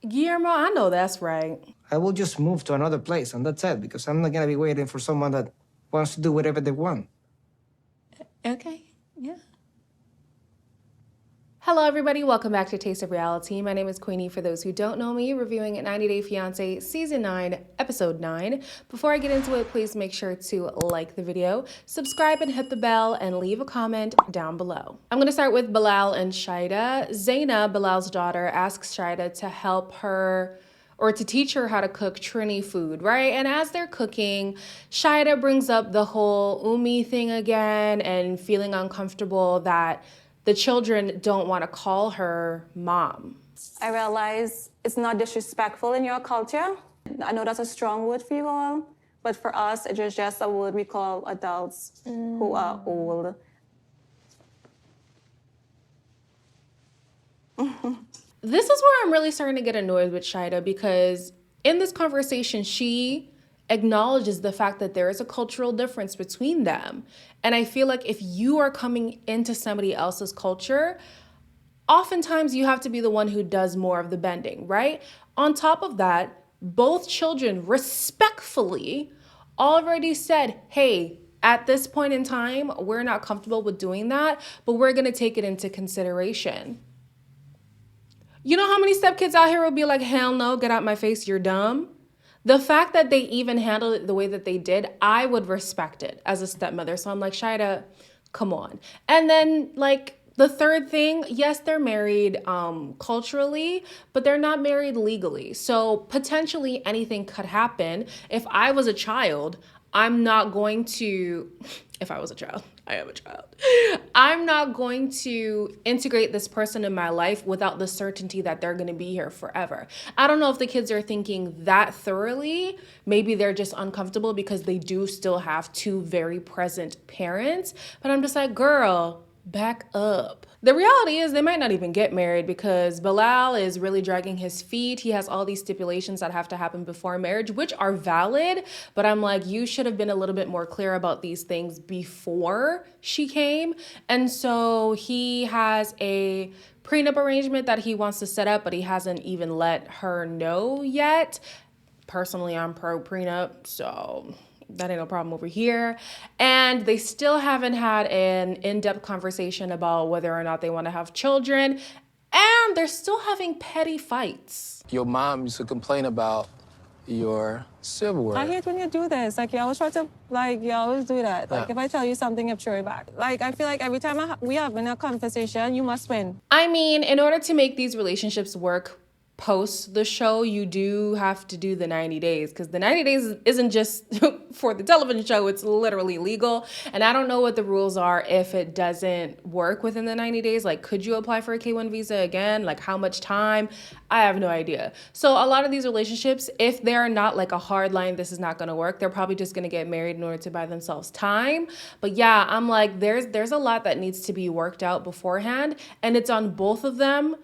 Guillermo, I know that's right. I will just move to another place, and that's it, because I'm not gonna be waiting for someone that wants to do whatever they want. Okay, yeah. Hello, everybody. Welcome back to Taste of Reality. My name is Queenie. For those who don't know me, reviewing 90 Day Fiance Season 9, Episode 9. Before I get into it, please make sure to like the video, subscribe and hit the bell, and leave a comment down below. I'm going to start with Bilal and Shaeeda. Zaina, Bilal's daughter, asks Shaeeda to help her or to teach her how to cook Trini food, right? And as they're cooking, Shaeeda brings up the whole Umi thing again and feeling uncomfortable that the children don't want to call her mom. I realize it's not disrespectful in your culture. I know that's a strong word for you all, but for us, it is just a word we call adults who are old. This is where I'm really starting to get annoyed with Shaeeda, because in this conversation, she acknowledges the fact that there is a cultural difference between them. And I feel like if you are coming into somebody else's culture, oftentimes you have to be the one who does more of the bending, right? On top of that, both children respectfully already said, hey, at this point in time, we're not comfortable with doing that, but we're gonna take it into consideration. You know how many stepkids out here will be like, hell no, get out my face, you're dumb? The fact that they even handled it the way that they did, I would respect it as a stepmother. So I'm like, Shaeeda, come on. And then like the third thing, yes, they're married culturally, but they're not married legally. So potentially anything could happen. If I was a child, I'm not going to, if I was a child, I am a child. I'm not going to integrate this person in my life without the certainty that they're going to be here forever. I don't know if the kids are thinking that thoroughly. Maybe they're just uncomfortable because they do still have two very present parents. But I'm just like, girl, back up. The reality is they might not even get married because Bilal is really dragging his feet. He has all these stipulations that have to happen before marriage, which are valid. But I'm like, you should have been a little bit more clear about these things before she came. And so he has a prenup arrangement that he wants to set up, but he hasn't even let her know yet. Personally, I'm pro prenup, so that ain't no problem over here. And they still haven't had an in-depth conversation about whether or not they want to have children. And they're still having petty fights. Your mom used to complain about your silverware. I hate when you do this. Like, you always try to, like, you always do that. Like, if I tell you something, you have to throw it back. Like, I feel like every time we have in a conversation, you must win. I mean, in order to make these relationships work post the show, you do have to do the 90 days, because the 90 days isn't just for the television show, it's literally legal. And I don't know what the rules are if it doesn't work within the 90 days. Like, could you apply for a K-1 visa again? Like, how much time? I have no idea. So a lot of these relationships, if they're not like a hard line, this is not going to work, they're probably just going to get married in order to buy themselves time. But yeah, I'm like, there's a lot that needs to be worked out beforehand, and it's on both of them.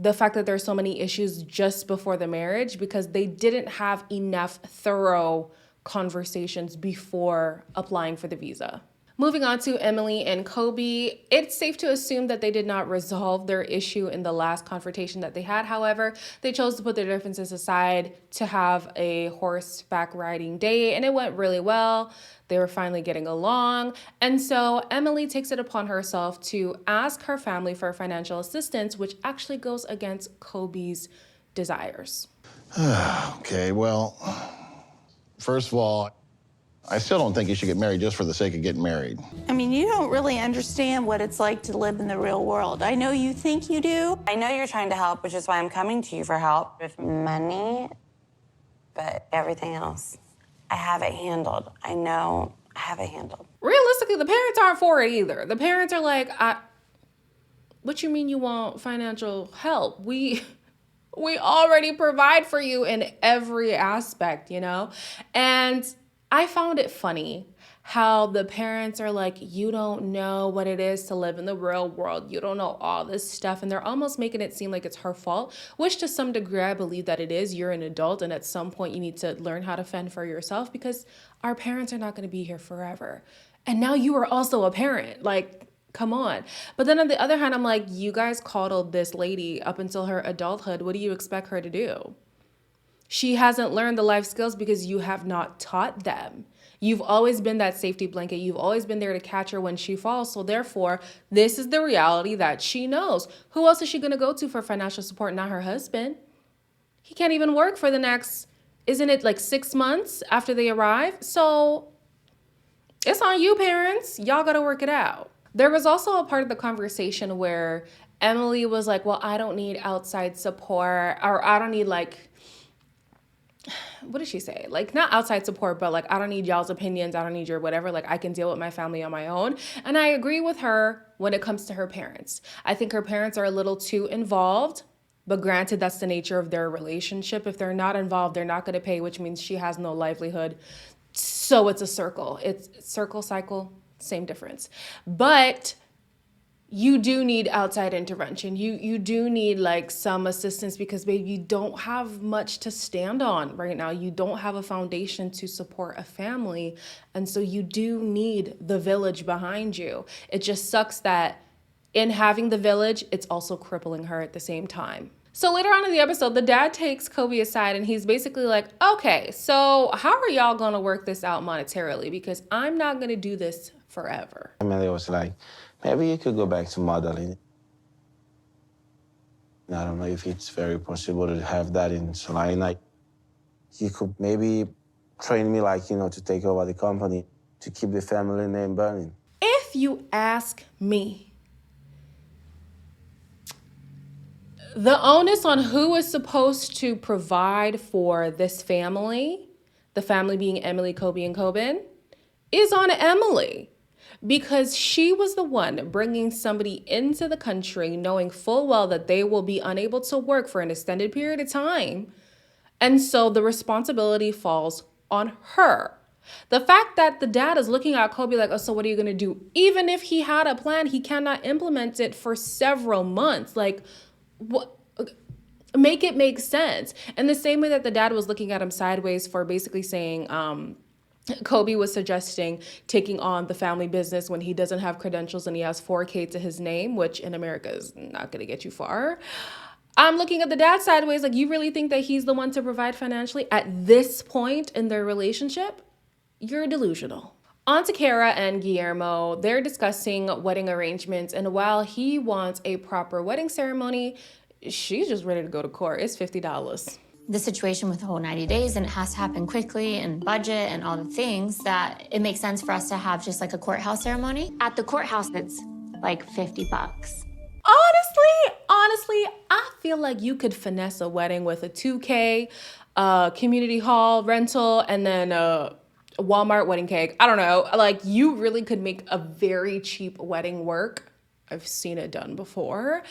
The fact that there's so many issues just before the marriage, because they didn't have enough thorough conversations before applying for the visa. Moving on to Emily and Kobe, it's safe to assume that they did not resolve their issue in the last confrontation that they had. However, they chose to put their differences aside to have a horseback riding date, and it went really well. They were finally getting along. And so Emily takes it upon herself to ask her family for financial assistance, which actually goes against Kobe's desires. Okay, well, first of all, I still don't think you should get married just for the sake of getting married. I mean, you don't really understand what it's like to live in the real world. I know you think you do. I know you're trying to help, which is why I'm coming to you for help with money, but everything else, I have it handled. I know I have it handled. Realistically, the parents aren't for it either. The parents are like, what you mean you want financial help? We already provide for you in every aspect, you know? And I found it funny how the parents are like, you don't know what it is to live in the real world. You don't know all this stuff. And they're almost making it seem like it's her fault, which to some degree, I believe that it is. You're an adult, and at some point you need to learn how to fend for yourself, because our parents are not going to be here forever. And now you are also a parent. Like, Come on. But then on the other hand, I'm like, you guys coddled this lady up until her adulthood. What do you expect her to do? She hasn't learned the life skills because you have not taught them. You've always been that safety blanket. You've always been there to catch her when she falls. So therefore, this is the reality that she knows. Who else is she going to go to for financial support? Not her husband. He can't even work for the next, isn't it like 6 months after they arrive? So it's on you, parents. Y'all got to work it out. There was also a part of the conversation where Emily was like, well, I don't need outside support, or I don't need like, what did she say? Like, not outside support, but like, I don't need y'all's opinions. I don't need your whatever. Like, I can deal with my family on my own. And I agree with her when it comes to her parents. I think her parents are a little too involved, but granted, that's the nature of their relationship. If they're not involved, they're not going to pay, which means she has no livelihood. So it's a circle. It's circle, cycle, same difference. But you do need outside intervention. You do need like some assistance because, baby, you don't have much to stand on right now. You don't have a foundation to support a family. And so you do need the village behind you. It just sucks that in having the village, it's also crippling her at the same time. So later on in the episode, the dad takes Kobe aside and he's basically like, okay, so how are y'all going to work this out monetarily? Because I'm not going to do this forever. Emily was like, maybe you could go back to modeling. I don't know if it's very possible to have that in Salina. You could maybe train me, like, to take over the company, to keep the family name burning. If you ask me, the onus on who is supposed to provide for this family, the family being Emily, Kobe, and Coben, is on Emily. Because she was the one bringing somebody into the country knowing full well that they will be unable to work for an extended period of time. And so the responsibility falls on her. The fact that the dad is looking at Kobe like, oh, so what are you going to do? Even if he had a plan, he cannot implement it for several months. Like, what? Make it make sense. And the same way that the dad was looking at him sideways for basically saying, Kobe was suggesting taking on the family business when he doesn't have credentials and he has 4K to his name, which in America is not going to get you far. I'm looking at the dad sideways like, you really think that he's the one to provide financially at this point in their relationship? You're delusional. On to Kara and Guillermo. They're discussing wedding arrangements, and while he wants a proper wedding ceremony, she's just ready to go to court. It's $50. The situation with the whole 90 days, and it has to happen quickly, and budget and all the things, that it makes sense for us to have just like a courthouse ceremony. At the courthouse, it's like $50. Honestly, I feel like you could finesse a wedding with a 2K, community hall rental, and then a Walmart wedding cake. I don't know. Like, you really could make a very cheap wedding work. I've seen it done before.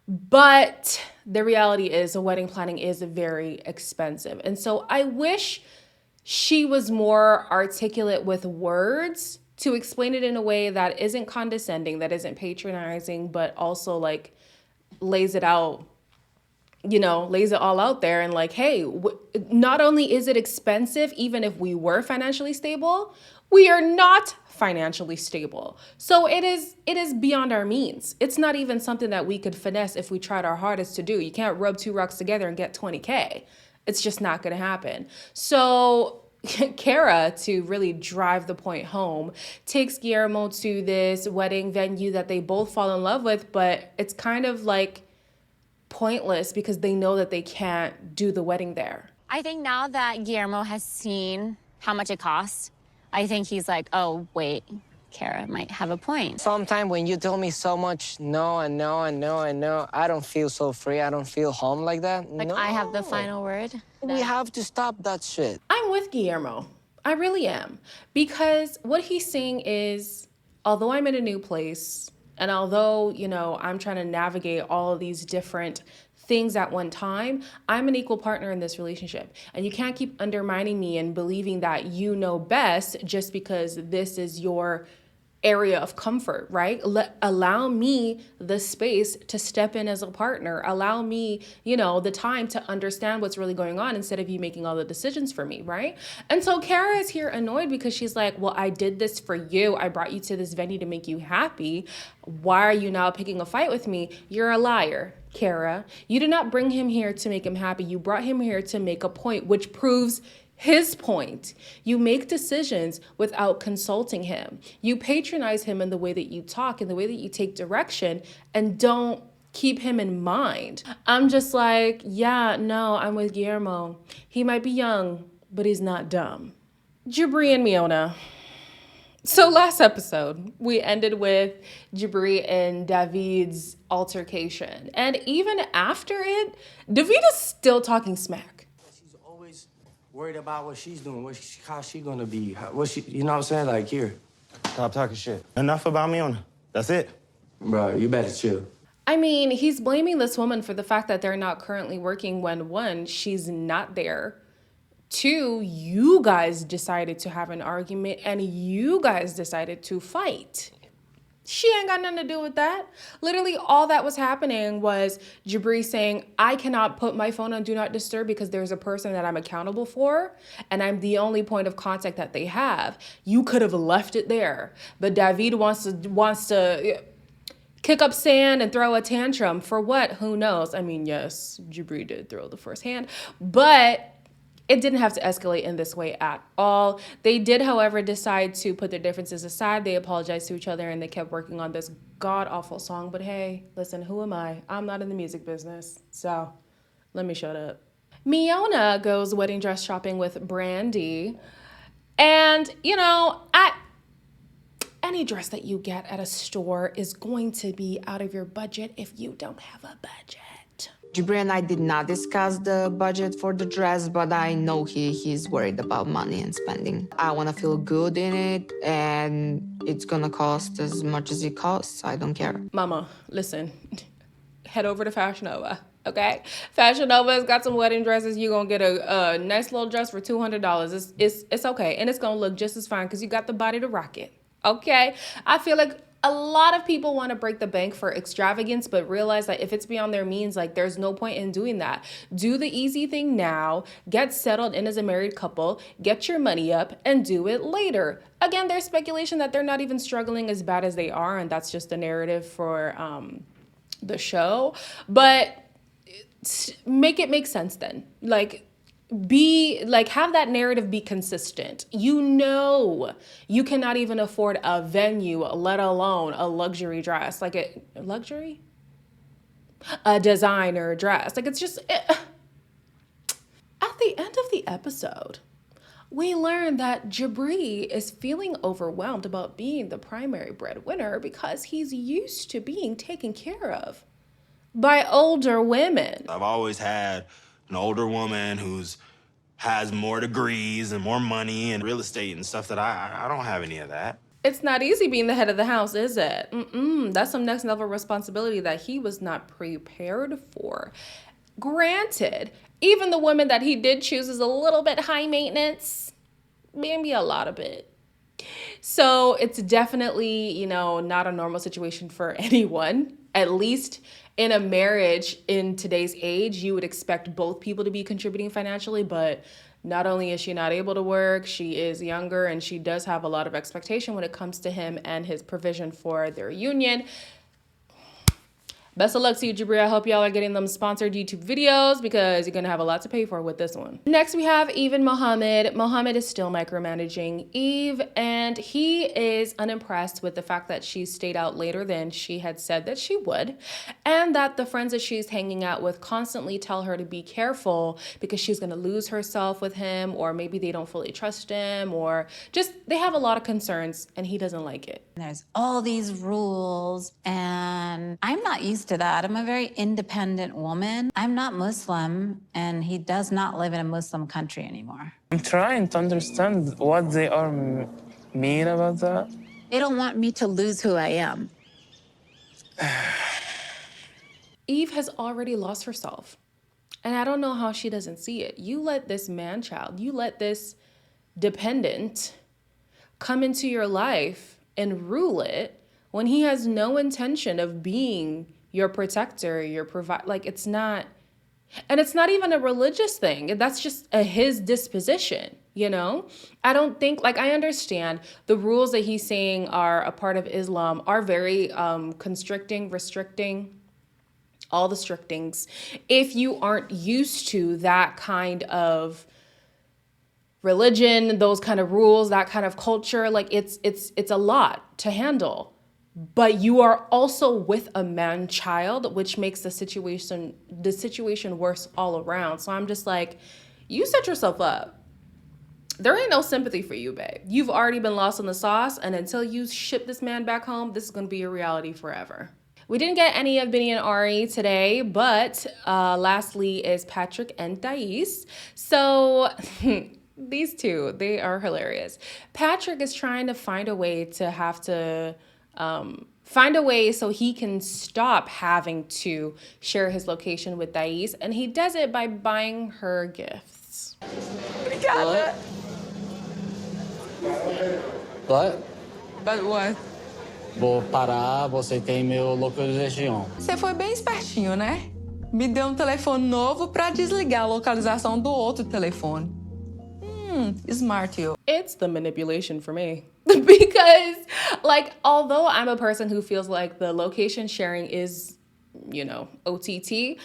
But the reality is, wedding planning is very expensive. And so I wish she was more articulate with words to explain it in a way that isn't condescending, that isn't patronizing, but also like lays it out, lays it all out there and like, hey, not only is it expensive, even if we were financially stable, we are not financially stable. So it is beyond our means. It's not even something that we could finesse if we tried our hardest to do. You can't rub two rocks together and get 20K. It's just not going to happen. So Kara, to really drive the point home, takes Guillermo to this wedding venue that they both fall in love with, but it's kind of like pointless because they know that they can't do the wedding there. I think now that Guillermo has seen how much it costs, I think he's like, oh, wait, Kara might have a point. Sometimes when you tell me so much no and no and no and no, I don't feel so free. I don't feel home like that. Like, no. I have the final word. We have to stop that shit. I'm with Guillermo. I really am. Because what he's saying is, although I'm in a new place, and although, I'm trying to navigate all of these different things at one time, I'm an equal partner in this relationship. And you can't keep undermining me and believing that you know best just because this is your area of comfort, right? Allow me the space to step in as a partner. Allow me, the time to understand what's really going on instead of you making all the decisions for me, right? And so Kara is here annoyed because she's like, well, I did this for you. I brought you to this venue to make you happy. Why are you now picking a fight with me? You're a liar, Kara. You did not bring him here to make him happy. You brought him here to make a point, which proves his point. You make decisions without consulting him. You patronize him in the way that you talk, in the way that you take direction, and don't keep him in mind. I'm just like, yeah, no, I'm with Guillermo. He might be young, but he's not dumb. Jibri and Miona. So last episode, we ended with Jibri and David's altercation. And even after it, David is still talking smack. She's always worried about what she's doing, how she gonna be, what she, you know what I'm saying? Like, here. Stop talking shit. Enough about Miona. That's it. Bro, you better chill. I mean, he's blaming this woman for the fact that they're not currently working when, one, she's not there. Two, you guys decided to have an argument and you guys decided to fight. She ain't got nothing to do with that. Literally, all that was happening was Jibri saying, I cannot put my phone on Do Not Disturb because there's a person that I'm accountable for, and I'm the only point of contact that they have. You could have left it there. But David wants to kick up sand and throw a tantrum. For what? Who knows? I mean, yes, Jibri did throw the first hand, but it didn't have to escalate in this way at all. They did, however, decide to put their differences aside. They apologized to each other and they kept working on this god-awful song. But hey, listen, who am I? I'm not in the music business, so let me shut up. Miona goes wedding dress shopping with Brandy. And, any dress that you get at a store is going to be out of your budget if you don't have a budget. Jibri and I did not discuss the budget for the dress, but I know he's worried about money and spending. I want to feel good in it, and it's gonna cost as much as it costs. I don't care. Mama, listen, head over to Fashion Nova, okay? Fashion Nova has got some wedding dresses. You're gonna get a nice little dress for $200. It's okay, and it's gonna look just as fine because you got the body to rock it, okay? I feel like a lot of people want to break the bank for extravagance, but realize that if it's beyond their means, like there's no point in doing that. Do the easy thing now, get settled in as a married couple, get your money up, and do it later. Again, there's speculation that they're not even struggling as bad as they are, and that's just the narrative for the show. But make it make sense then. Have that narrative be consistent. You cannot even afford a venue, let alone a luxury dress. A designer dress. It's just at the end of the episode, we learn that Jibri is feeling overwhelmed about being the primary breadwinner because he's used to being taken care of by older women. I've always had an older woman who's has more degrees and more money and real estate and stuff that I don't have any of that. It's not easy being the head of the house, is it? That's some next level responsibility that he was not prepared for. Granted, even the woman that he did choose is a little bit high maintenance, maybe a lot of it. So it's definitely, not a normal situation for anyone. At least in a marriage in today's age, you would expect both people to be contributing financially, but not only is she not able to work, she is younger and she does have a lot of expectation when it comes to him and his provision for their union. Best of luck to you, Jibri. I hope y'all are getting them sponsored YouTube videos because you're going to have a lot to pay for with this one. Next, we have Yvette and Mohamed. Mohamed is still micromanaging Eve, and he is unimpressed with the fact that she stayed out later than she had said that she would, and that the friends that she's hanging out with constantly tell her to be careful because she's going to lose herself with him, or maybe they don't fully trust him, or just they have a lot of concerns, and he doesn't like it. There's all these rules, and I'm not used to that. I'm a very independent woman. I'm not Muslim, and he does not live in a Muslim country anymore. I'm trying to understand what they are mean about that. They don't want me to lose who I am. Eve has already lost herself, and I don't know how she doesn't see it. You let this man-child, you let this dependent come into your life and rule it when he has no intention of being your protector, your provide. Like, it's not, and it's not even a religious thing. That's just his disposition, you know? I don't think, like, I understand the rules that he's saying are a part of Islam are very constricting, restricting, all the strict if you aren't used to that kind of religion, those kind of rules, that kind of culture. Like, it's a lot to handle. But you are also with a man child, which makes the situation worse all around. So I'm just like, you set yourself up. There ain't no sympathy for you, babe. You've already been lost in the sauce, and until you ship this man back home, this is gonna be a reality forever. We didn't get any of Benny and Ari today, but lastly is Patrick and Thais. So these two, they are hilarious. Patrick is trying to find a way so he can stop having to share his location with Thais, and he does it by buying her gifts. Obrigada. What? But what? Vou parar, você tem meu localização. Você foi bem espertinho, né? Me deu um telefone novo pra desligar a localização do outro telefone. Smart you. It's the manipulation for me. Because, like, although I'm a person who feels like the location sharing is, you know, OTT,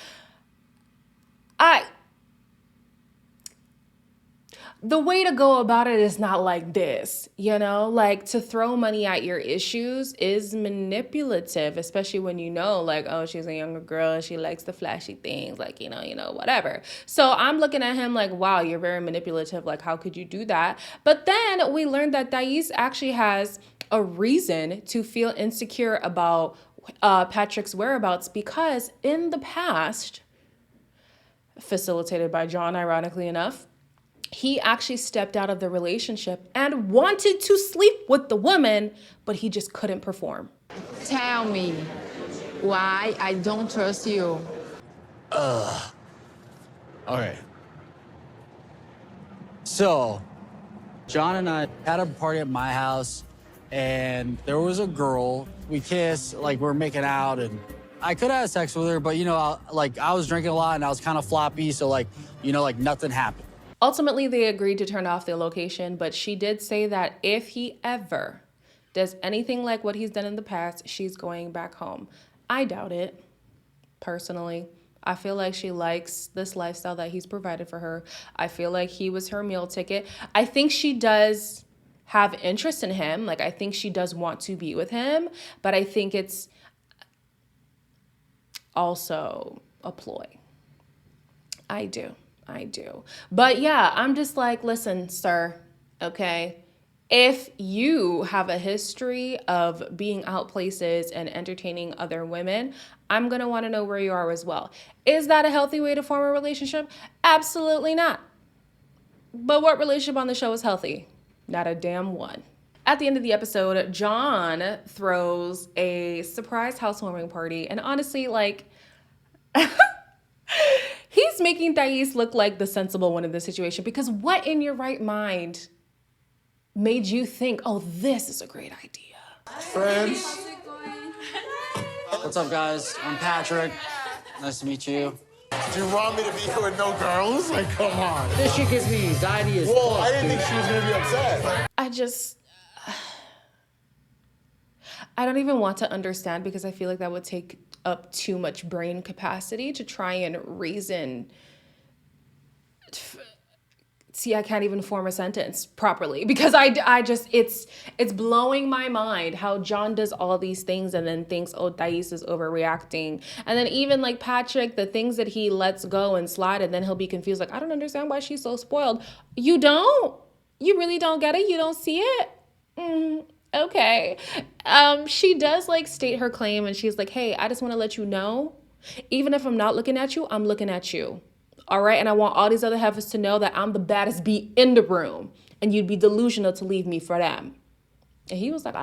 the way to go about it is not like this, you know? Like, to throw money at your issues is manipulative, especially when you know, like, oh, she's a younger girl, she likes the flashy things, like, you know, whatever. So I'm looking at him like, wow, you're very manipulative. Like, how could you do that? But then we learned that Thais actually has a reason to feel insecure about Patrick's whereabouts, because in the past, facilitated by John, ironically enough, he actually stepped out of the relationship and wanted to sleep with the woman, but he just couldn't perform. Tell me why I don't trust you. Okay. So, John and I had a party at my house, and there was a girl. We kissed, like we're making out, and I could have had sex with her, but you know, I was drinking a lot and I was kind of floppy, so like nothing happened. Ultimately, they agreed to turn off their location, but she did say that if he ever does anything like what he's done in the past, she's going back home. I doubt it, personally. I feel like she likes this lifestyle that he's provided for her. I feel like he was her meal ticket. I think she does have interest in him. Like, I think she does want to be with him, but I think it's also a ploy. I do. But yeah, I'm just like, listen, sir, okay? If you have a history of being out places and entertaining other women, I'm gonna wanna know where you are as well. Is that a healthy way to form a relationship? Absolutely not. But what relationship on the show is healthy? Not a damn one. At the end of the episode, John throws a surprise housewarming party, and honestly, like, he's making Thais look like the sensible one in this situation, because what in your right mind made you think, oh, this is a great idea? Friends. What's up, guys? I'm Patrick. Nice to meet you. Do you want me to be here with no girls? Like, come on. This shit gives me anxiety as Whoa, fuck, I didn't dude. think she was gonna be upset. I don't even want to understand, because I feel like that would take up too much brain capacity to try and reason. See, I can't even form a sentence properly, because I just, it's blowing my mind how John does all these things and then thinks, oh, Thais is overreacting. And then even like Patrick, the things that he lets go and slide, and then he'll be confused, like, I don't understand why she's so spoiled. You don't? You really don't get it? You don't see it? Okay. She does like state her claim, and she's like, hey, I just want to let you know, even if I'm not looking at you, I'm looking at you. All right. And I want all these other heifers to know that I'm the baddest bee in the room, and you'd be delusional to leave me for them. And he was like,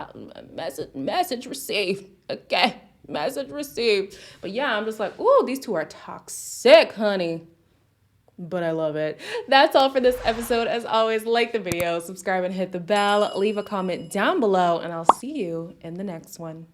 message received. Okay. Message received. But yeah, I'm just like, ooh, these two are toxic, honey. But I love it. That's all for this episode. As always, like the video, subscribe and hit the bell, leave a comment down below, and I'll see you in the next one.